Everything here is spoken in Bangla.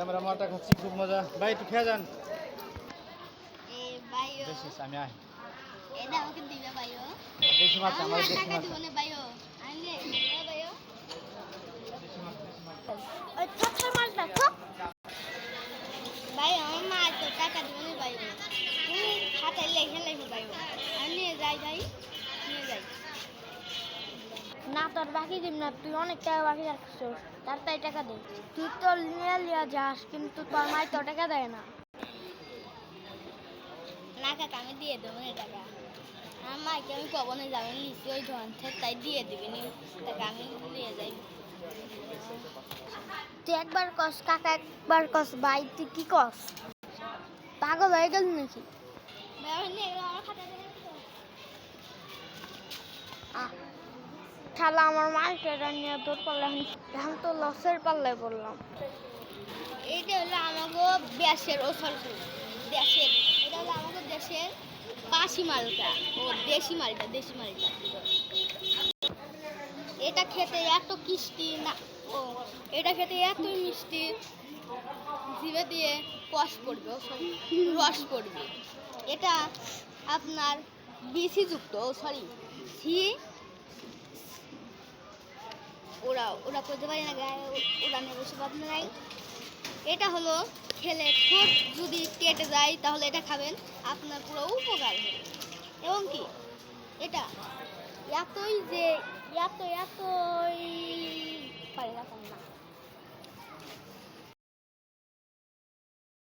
আমরা মাটা খাচ্ছি, খুব মজা। ভাই একটু খেয়ে যান। আমি আয় দেশি মাছ, আমার দেশি মাছ। ভাই আমার মা তো টাকা দিবনি ভাই, তুমি খাতায় লেখে লেখে ভাই আমি নিয়ে যাই ভাই, নিয়ে যাই না। তোর বাকি দিন না, তুই অনেক টাকা বাকি রাখছিস, তার তাই টাকা দে। তুই তো নিয়ে লিয়া যাস, কিন্তু তোর মাই তো টাকা দেয় না। না কাকা, আমি দিয়ে দেবো না টাকা। আমার মাকে আমি কখনো যাবেন লিখছি ওই ধন, তাই দিয়ে দিবি টাকা, আমি নিয়ে যাই। তুই একবার কস কাকা, একবার কস ভাই, তুই কি কস? পাগল হয়ে গেল নাকি? তাহলে আমার মালটা নিয়ে তোর পাল্লা, এখন তো লসের পাল্লায় বললাম। এইটা হলো আমাকে দেশের, ও সরি দেশের, এটা হলো আমাকে দেশের বাসি মালটা, ও দেশি মালটা, দেশি মালটা। এটা খেতে এত কিষ্টি না, ও এটা খেতে এতই মিষ্টি, জিভে দিয়ে কষ পড়বে, ও সরি রস পড়বে। এটা আপনার বিসি যুক্ত, ও সরি সি, ওরা ওরা করতে পারি না, গায়ে উড়ানে বসে পাবনা নাই। এটা হলো খেলে ঠোঁট যদি কেটে যায় তাহলে এটা খাবেন, আপনার পুরো উপকার হবে। এবং কি এটা এতই যে এতই পারি না।